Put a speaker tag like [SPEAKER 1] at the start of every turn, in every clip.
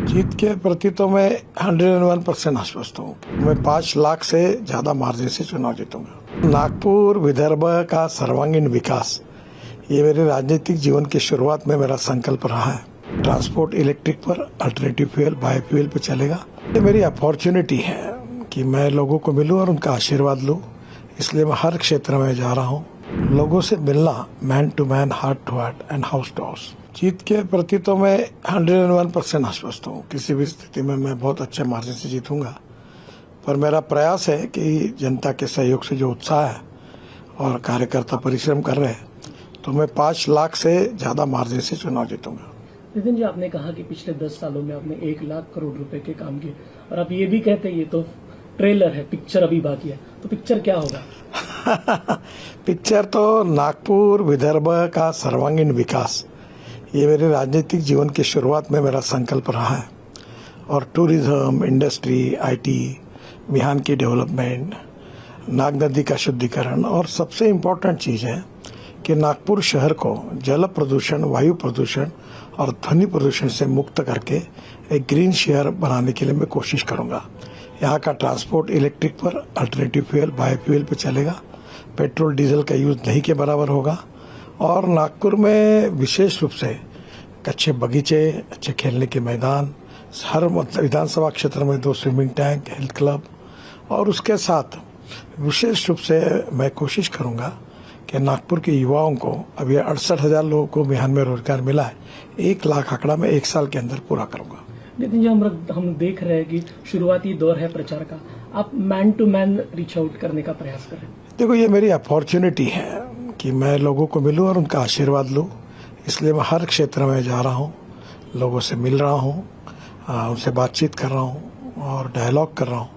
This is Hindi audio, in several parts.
[SPEAKER 1] जीत के प्रति तो मैं 101% आश्वस्त हूँ। मैं 5 लाख से ज्यादा मार्जिन से चुनाव जीतूंगा। नागपुर विदर्भ का सर्वांगीण विकास, ये मेरे राजनीतिक जीवन की शुरुआत में मेरा संकल्प रहा है। ट्रांसपोर्ट इलेक्ट्रिक पर, अल्टरनेटिव फ्यूल बायोफ्यूल पे चलेगा। ये मेरी अपॉर्चुनिटी है कि मैं लोगों को मिलूं और उनका आशीर्वाद लूं, इसलिए मैं हर क्षेत्र में जा रहा हूँ। लोगों से मिलना, man to man, heart to heart and house to house. जीत के प्रति तो मैं 101% आश्वस्त हूँ। किसी भी स्थिति में मैं बहुत अच्छे मार्जिन से जीतूंगा, पर मेरा प्रयास है कि जनता के सहयोग से जो उत्साह है और कार्यकर्ता परिश्रम कर रहे हैं, तो मैं 5 लाख से ज्यादा मार्जिन से चुनाव जीतूंगा।
[SPEAKER 2] नितिन जी, आपने कहा कि पिछले 10 सालों में आपने 1 लाख करोड़ रुपए के काम किए, और आप ये भी कहते हैं ये तो ट्रेलर है, पिक्चर अभी बाकी है। तो पिक्चर क्या होगा?
[SPEAKER 1] पिक्चर तो नागपुर विदर्भ का सर्वांगीण विकास, ये मेरे राजनीतिक जीवन की शुरुआत में मेरा संकल्प रहा है। और टूरिज्म, इंडस्ट्री, आईटी, मिहान की डेवलपमेंट, नाग नदी का शुद्धिकरण, और सबसे इम्पोर्टेंट चीज़ है कि नागपुर शहर को जल प्रदूषण, वायु प्रदूषण और ध्वनि प्रदूषण से मुक्त करके एक ग्रीन शहर बनाने के लिए मैं कोशिश करूंगा। यहाँ का ट्रांसपोर्ट इलेक्ट्रिक पर, अल्टरनेटिव फ्यूल बायोफ्यूल पे चलेगा। पेट्रोल डीजल का यूज नहीं के बराबर होगा। और नागपुर में विशेष रूप से अच्छे बगीचे, अच्छे खेलने के मैदान, हर विधानसभा क्षेत्र में 2 स्विमिंग टैंक, हेल्थ क्लब, और उसके साथ विशेष रूप से मैं कोशिश करूंगा कि नागपुर के युवाओं को, अभी 68,000 लोगों को मिहान में रोजगार मिला है, 1 लाख आंकड़ा में 1 साल के अंदर पूरा करूंगा।
[SPEAKER 2] नितिन जी, हम देख रहे हैं कि शुरुआती दौर है प्रचार का, आप man to man reach out करने का प्रयास कर रहे हैं।
[SPEAKER 1] देखो, ये मेरी अपॉर्चुनिटी है कि मैं लोगों को मिलूं और उनका आशीर्वाद लूं, इसलिए मैं हर क्षेत्र में जा रहा हूं, लोगों से मिल रहा हूं, उनसे बातचीत कर रहा हूं और डायलॉग कर रहा हूं।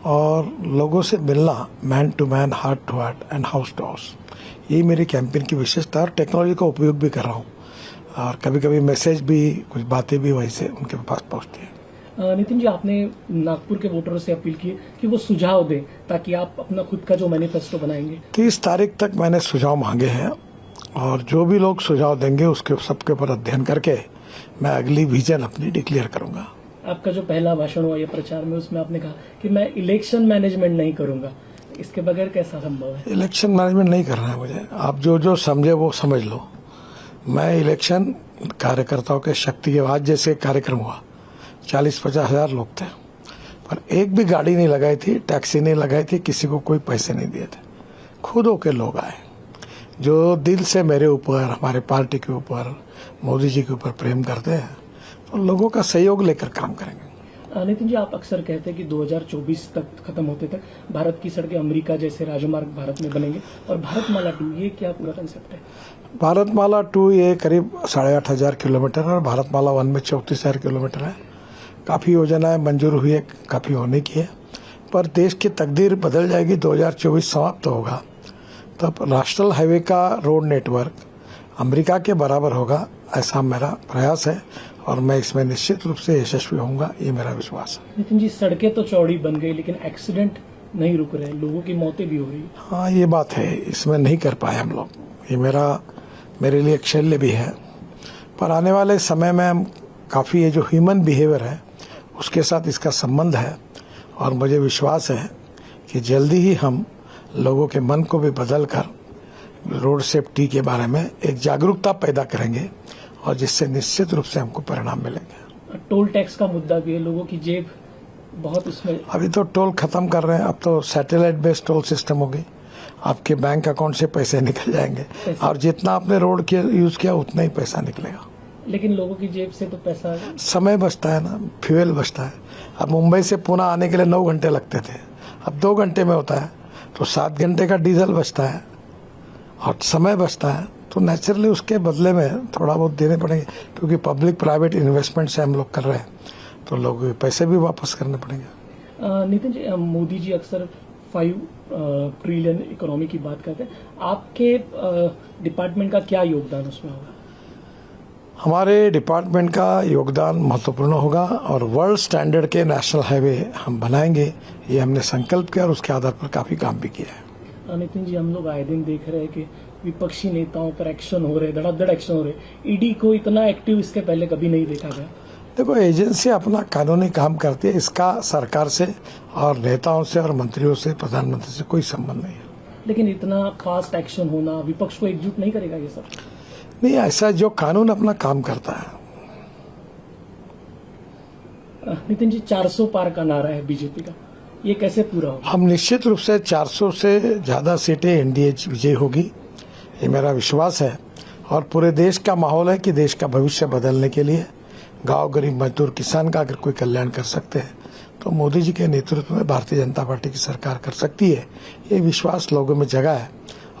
[SPEAKER 1] और लोगों से मिलना, man to man, heart to heart and house to house, यही मेरी कैंपेन की विशेषता। और टेक्नोलॉजी का उपयोग भी कर रहा हूँ, और कभी कभी मैसेज भी, कुछ बातें भी वहीं से उनके पास पहुँचती हैं।
[SPEAKER 2] नितिन जी, आपने नागपुर के वोटरों से अपील की कि वो सुझाव दें ताकि आप अपना खुद का जो मैनिफेस्टो बनाएंगे।
[SPEAKER 1] 30 तारीख तक मैंने सुझाव मांगे हैं, और जो भी लोग सुझाव देंगे उसके सबके ऊपर अध्ययन करके मैं अगली विजन अपनी डिक्लेयर करूंगा।
[SPEAKER 2] आपका जो पहला भाषण हुआ ये प्रचार में, उसमें आपने कहा कि मैं इलेक्शन मैनेजमेंट नहीं करूंगा। इसके बगैर कैसा संभव है? इलेक्शन
[SPEAKER 1] मैनेजमेंट नहीं करना है मुझे। आप जो समझे वो समझ लो। मैं इलेक्शन कार्यकर्ताओं के शक्ति के बाद, जैसे कार्यक्रम हुआ, 40-50 हजार लोग थे, पर एक भी गाड़ी नहीं लगाई थी, टैक्सी नहीं लगाई थी, किसी को कोई पैसे नहीं दिए थे। खुद होके लोग आए जो दिल से मेरे ऊपर, हमारे पार्टी के ऊपर, मोदी जी के ऊपर प्रेम करते हैं, तो लोगों का सहयोग लेकर काम करेंगे।
[SPEAKER 2] नितिन जी, आप अक्सर कहते हैं कि 2024 तक खत्म होते तक भारत की सड़कें अमेरिका जैसे राजमार्ग भारत में बनेंगे, और भारतमाला 2, ये क्या पूरा कंसेप्ट है?
[SPEAKER 1] भारतमाला 2 ये करीब 8,500 किलोमीटर है, और भारतमाला 1 में 34,000 किलोमीटर है। काफ़ी योजनाएं मंजूर हुई है, काफ़ी होने की है, पर देश की तकदीर बदल जाएगी। 2024 समाप्त होगा, तब नेशनल हाईवे का रोड नेटवर्क अमेरिका के बराबर होगा, ऐसा मेरा प्रयास है, और मैं इसमें निश्चित रूप से यशस्वी होऊंगा, ये मेरा विश्वास है।
[SPEAKER 2] नितिन जी, सड़कें तो चौड़ी बन गई, लेकिन एक्सीडेंट नहीं रुक रहे, लोगों की मौतें भी हो रही।
[SPEAKER 1] हाँ, ये बात है, इसमें नहीं कर पाए हम लोग। ये मेरे लिए एक शल्य भी है, पर आने वाले समय में हम काफ़ी, ये जो ह्यूमन बिहेवियर है उसके साथ इसका संबंध है, और मुझे विश्वास है कि जल्दी ही हम लोगों के मन को भी बदल कर रोड सेफ्टी के बारे में एक जागरूकता पैदा करेंगे, और जिससे निश्चित रूप से हमको परिणाम मिलेंगे।
[SPEAKER 2] टोल टैक्स का मुद्दा भी है, लोगों की जेब बहुत उसमें।
[SPEAKER 1] अभी तो टोल खत्म कर रहे हैं, अब तो सैटेलाइट बेस्ड टोल सिस्टम होगी, आपके बैंक अकाउंट से पैसे निकल जाएंगे, और जितना आपने रोड के यूज किया उतना ही पैसा निकलेगा।
[SPEAKER 2] लेकिन लोगों की जेब से तो पैसा,
[SPEAKER 1] समय बचता है ना, फ्यूल बचता है। अब मुंबई से पुणे आने के लिए 9 घंटे लगते थे, अब 2 घंटे में होता है, तो 7 घंटे का डीजल बचता है और समय बचता है। तो नेचुरली उसके बदले में थोड़ा बहुत देने पड़ेंगे, क्योंकि पब्लिक प्राइवेट इन्वेस्टमेंट से हम लोग कर रहे हैं, तो लोग पैसे भी वापस करने पड़ेंगे।
[SPEAKER 2] नितिन जी, मोदी जी अक्सर 5 ट्रिलियन इकोनॉमी की बात करते हैं, आपके डिपार्टमेंट का क्या योगदान उसमें होगा?
[SPEAKER 1] हमारे डिपार्टमेंट का योगदान महत्वपूर्ण होगा, और वर्ल्ड स्टैंडर्ड के नेशनल हाईवे हम बनाएंगे, ये हमने संकल्प किया, और उसके आधार पर काफी काम भी किया है।
[SPEAKER 2] नितिन जी, हम लोग आए दिन देख रहे हैं कि विपक्षी नेताओं पर एक्शन हो रहे, धड़ाधड़ एक्शन हो रहे। ईडी को इतना एक्टिव इसके पहले कभी नहीं देखा गया।
[SPEAKER 1] देखो, एजेंसी अपना कानूनी काम करती है, इसका सरकार से और नेताओं से और मंत्रियों से, प्रधानमंत्री से कोई संबंध नहीं है।
[SPEAKER 2] लेकिन इतना फास्ट एक्शन होना विपक्ष को एकजुट नहीं करेगा ये सब?
[SPEAKER 1] नहीं, ऐसा जो कानून अपना काम करता है।
[SPEAKER 2] नितिन जी, 400 पार का नारा है बीजेपी का, ये कैसे पूरा होगा?
[SPEAKER 1] हम निश्चित रूप से 400 से ज्यादा सीटें एनडीए विजयी होगी, ये मेरा विश्वास है। और पूरे देश का माहौल है कि देश का भविष्य बदलने के लिए गांव, गरीब, मजदूर, किसान का अगर कोई कल्याण कर सकते हैं तो मोदी जी के नेतृत्व में भारतीय जनता पार्टी की सरकार कर सकती है। ये विश्वास लोगों में जगा है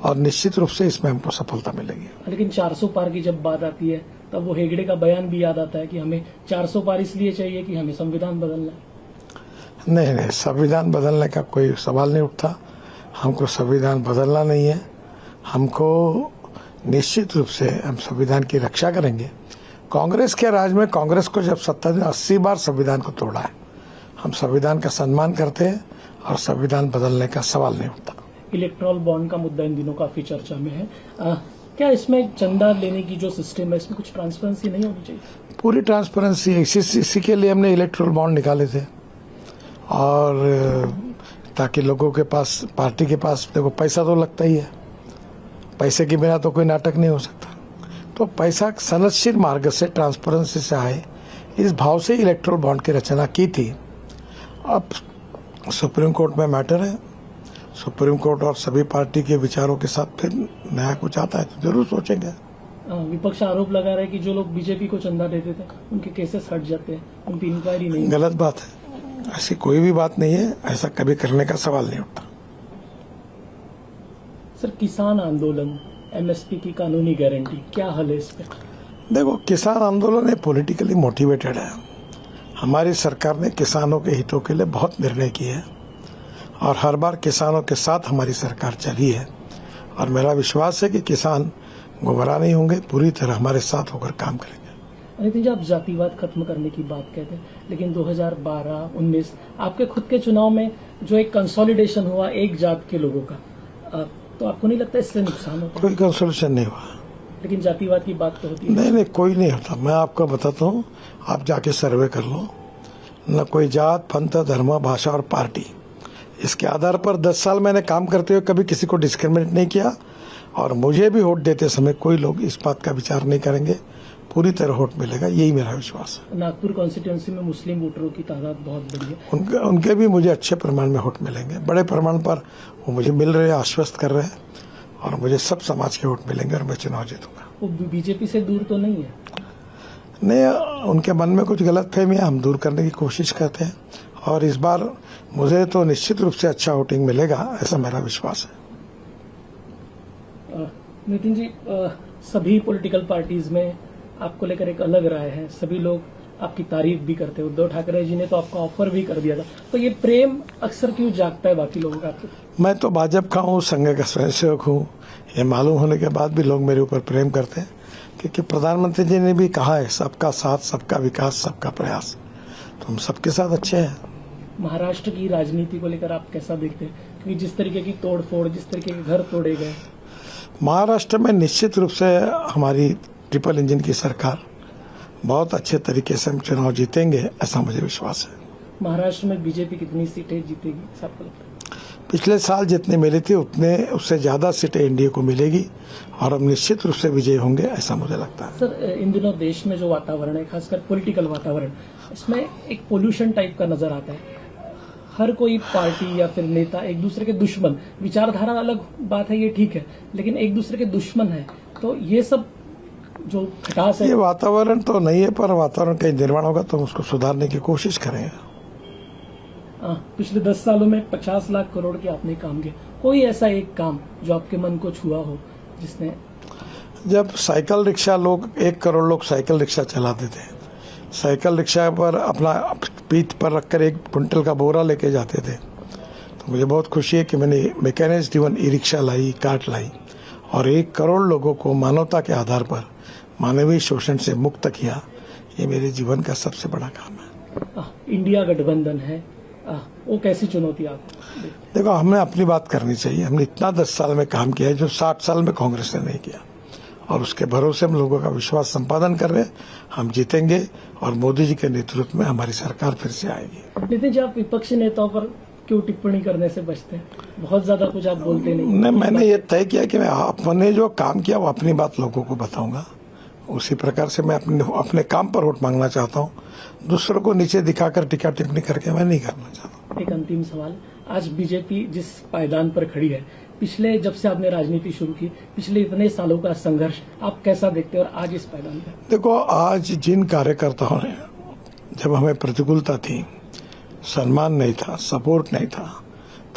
[SPEAKER 1] और निश्चित रूप से इसमें हमको सफलता मिलेगी।
[SPEAKER 2] लेकिन 400 पार की जब बात आती है तब वो हेगड़े का बयान भी याद आता है कि हमें 400 पार इसलिए चाहिए कि हमें संविधान बदलना है।
[SPEAKER 1] नहीं, संविधान बदलने का कोई सवाल नहीं उठता। हमको संविधान बदलना नहीं है। हमको निश्चित रूप से हम संविधान की रक्षा करेंगे। कांग्रेस के राज में कांग्रेस को जब सत्ता दी 80 बार संविधान को तोड़ा है। हम संविधान का सम्मान करते हैं और संविधान बदलने का सवाल नहीं उठता।
[SPEAKER 2] इलेक्ट्रॉल बॉन्ड का मुद्दा इन दिनों काफी चर्चा में है। क्या इसमें चंदा लेने की जो सिस्टम है इसमें कुछ ट्रांसपेरेंसी नहीं होनी चाहिए?
[SPEAKER 1] पूरी ट्रांसपेरेंसी, इसी के लिए हमने इलेक्ट्रल बॉन्ड निकाले थे। और ताकि लोगों के पास, पार्टी के पास, देखो पैसा तो लगता ही है, पैसे के बिना तो कोई नाटक नहीं हो सकता। तो पैसा सनदशील मार्ग से, ट्रांसपेरेंसी से आए, इस भाव से इलेक्ट्रल बॉन्ड की रचना की थी। अब सुप्रीम कोर्ट में मैटर है, सुप्रीम कोर्ट और सभी पार्टी के विचारों के साथ फिर नया कुछ आता है तो जरूर सोचेंगे।
[SPEAKER 2] विपक्ष आरोप लगा रहा है कि जो लोग बीजेपी को चंदा देते थे उनके केसेस हट जाते हैं, उनकी इंक्वायरी नहीं।
[SPEAKER 1] गलत बात है, ऐसी कोई भी बात नहीं है, ऐसा कभी करने का सवाल नहीं उठता।
[SPEAKER 2] सर, किसान आंदोलन, एमएसपी की कानूनी गारंटी, क्या हल है इस पे?
[SPEAKER 1] देखो, किसान आंदोलन है पॉलिटिकली मोटिवेटेड है। हमारी सरकार ने किसानों के हितों के लिए बहुत निर्णय किए हैं और हर बार किसानों के साथ हमारी सरकार चली है। और मेरा विश्वास है कि किसान गुमराह नहीं होंगे, पूरी तरह हमारे साथ होकर काम करेंगे।
[SPEAKER 2] नितिन जी, आप जातिवाद खत्म करने की बात कहते हैं, लेकिन 2012-19 आपके खुद के चुनाव में जो एक कंसोलिडेशन हुआ एक जात के लोगों का, तो आपको नहीं लगता इससे नुकसान होता?
[SPEAKER 1] कोई कंसोलिडेशन नहीं हुआ।
[SPEAKER 2] लेकिन जातिवाद की बात तो होती है।
[SPEAKER 1] नहीं, कोई नहीं होता। मैं आपको बताता हूँ, आप जाके सर्वे कर लो। न कोई जात, पंथ, धर्म, भाषा और पार्टी, इसके आधार पर 10 साल मैंने काम करते हुए कभी किसी को डिस्क्रिमिनेट नहीं किया। और मुझे भी वोट देते समय कोई लोग इस बात का विचार नहीं करेंगे, पूरी तरह वोट मिलेगा, यही मेरा विश्वास है।
[SPEAKER 2] नागपुर कॉन्स्टिट्यूंसी में मुस्लिम वोटरों की तादाद बहुत बड़ी है।
[SPEAKER 1] उनके भी मुझे अच्छे प्रमाण में वोट मिलेंगे, बड़े प्रमाण पर वो मुझे मिल रहे हैं, आश्वस्त कर रहे हैं। और मुझे सब समाज के वोट मिलेंगे और मैं चुनाव जीतूंगा।
[SPEAKER 2] वो बीजेपी से दूर तो नहीं है?
[SPEAKER 1] नहीं, उनके मन में कुछ गलतफहमियां हम दूर करने की कोशिश करते हैं। और इस बार मुझे तो निश्चित रूप से अच्छा वोटिंग मिलेगा, ऐसा मेरा विश्वास है।
[SPEAKER 2] नितिन जी, सभी पॉलिटिकल पार्टीज में आपको लेकर एक अलग राय है, सभी लोग आपकी तारीफ भी करते हैं। उद्धव ठाकरे जी ने तो आपका ऑफर भी कर दिया था, तो ये प्रेम अक्सर क्यों जागता है बाकी लोगों का आपके? मैं
[SPEAKER 1] तो भाजपा का हूँ, संघ का स्वयंसेवक हूँ। ये मालूम होने के बाद भी लोग मेरे ऊपर प्रेम करते हैं, क्योंकि प्रधानमंत्री जी ने भी कहा है, सबका साथ, सबका विकास, सबका प्रयास। तो हम सबके साथ अच्छे हैं।
[SPEAKER 2] महाराष्ट्र की राजनीति को लेकर आप कैसा देखते हैं? क्योंकि जिस तरीके की तोड़फोड़, जिस तरीके के घर तोड़े गए,
[SPEAKER 1] महाराष्ट्र में निश्चित रूप से हमारी ट्रिपल इंजन की सरकार, बहुत अच्छे तरीके से हम चुनाव जीतेंगे, ऐसा मुझे विश्वास है।
[SPEAKER 2] महाराष्ट्र में बीजेपी कितनी सीटें जीतेगी आपको लगता है?
[SPEAKER 1] पिछले साल जितने मिली थी उतने, उससे ज्यादा सीटें एनडीए को मिलेगी और हम निश्चित रूप से विजयी होंगे, ऐसा मुझे लगता है।
[SPEAKER 2] सर, इन दिनों देश में जो वातावरण है, खासकर पॉलिटिकल वातावरण, इसमें एक पोल्यूशन टाइप का नजर आता है। हर कोई पार्टी या फिर नेता एक दूसरे के दुश्मन, विचारधारा अलग बात है, ये ठीक है, लेकिन एक दूसरे के दुश्मन है, तो ये सब जो खटास है।
[SPEAKER 1] ये वातावरण तो नहीं है, पर वातावरण का निर्माण होगा तो हम उसको सुधारने की कोशिश करेंगे।
[SPEAKER 2] पिछले 10 सालों में 50 लाख करोड़ के आपने काम किए, कोई ऐसा एक काम जो आपके मन को छुआ हो जिसने? जब साइकिल रिक्शा, लोग 1 करोड़ लोग साइकिल रिक्शा चलाते थे, साइकिल रिक्शा पर अपना पीठ पर रखकर 1 क्विंटल का बोरा लेके जाते थे, तो मुझे बहुत खुशी है कि मैंने मैकेनाइज्ड ड्रिवन ई रिक्शा लाई, कार्ट लाई और 1 करोड़ लोगों को मानवता के आधार पर मानवीय शोषण से मुक्त किया। ये मेरे जीवन का सबसे बड़ा काम है। इंडिया गठबंधन है, वो कैसी चुनौती आप?
[SPEAKER 1] देखो, हमें अपनी बात करनी चाहिए। हमने इतना 10 साल में काम किया है जो 60 साल में कांग्रेस ने नहीं किया, और उसके भरोसे हम लोगों का विश्वास संपादन कर रहे हैं। हम जीतेंगे और मोदी जी के नेतृत्व में हमारी सरकार फिर से आएगी।
[SPEAKER 2] नितिन जी, आप विपक्षी नेताओं पर क्यों टिप्पणी करने से बचते हैं? बहुत ज्यादा कुछ आप बोलते नहीं।
[SPEAKER 1] मैंने ये तय किया कि मैं अपने जो काम किया वो अपनी बात लोगों को बताऊंगा। उसी प्रकार से मैं अपने काम पर वोट मांगना चाहता हूँ। दूसरों को नीचे दिखाकर टीका टिप्पणी करके मैं नहीं करना चाहता।
[SPEAKER 2] एक अंतिम सवाल, आज बीजेपी जिस पायदान पर खड़ी है, पिछले जब से आपने राजनीति शुरू की, पिछले इतने सालों का संघर्ष आप कैसा देखते हैं और आज इस पायदान पर?
[SPEAKER 1] देखो, आज जिन कार्यकर्ताओं ने, जब हमें प्रतिकूलता थी, सम्मान नहीं था, सपोर्ट नहीं था,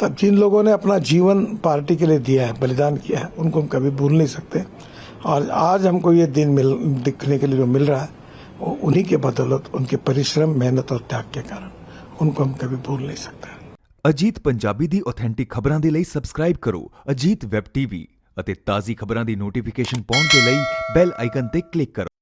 [SPEAKER 1] तब जिन लोगों ने अपना जीवन पार्टी के लिए दिया है, बलिदान किया है, उनको हम कभी भूल नहीं सकते। और आज हमको ये दिन दिखने के लिए जो मिल रहा है वो उन्हीं के बदौलत, उनके परिश्रम, मेहनत और त्याग के कारण, उनको हम कभी भूल नहीं सकते।
[SPEAKER 3] ਅਜੀਤ ਪੰਜਾਬੀ ਦੀ ਆਥੈਂਟਿਕ ਖਬਰਾਂ ਦੇ ਲਈ ਸਬਸਕ੍ਰਾਈਬ ਕਰੋ ਅਜੀਤ ਵੈਬ ਟੀਵੀ ਅਤੇ ਤਾਜ਼ੀ ਖਬਰਾਂ ਦੀ ਨੋਟੀਫਿਕੇਸ਼ਨ ਪਾਉਣ ਦੇ ਲਈ ਬੈਲ ਆਈਕਨ ਤੇ ਕਲਿੱਕ ਕਰੋ।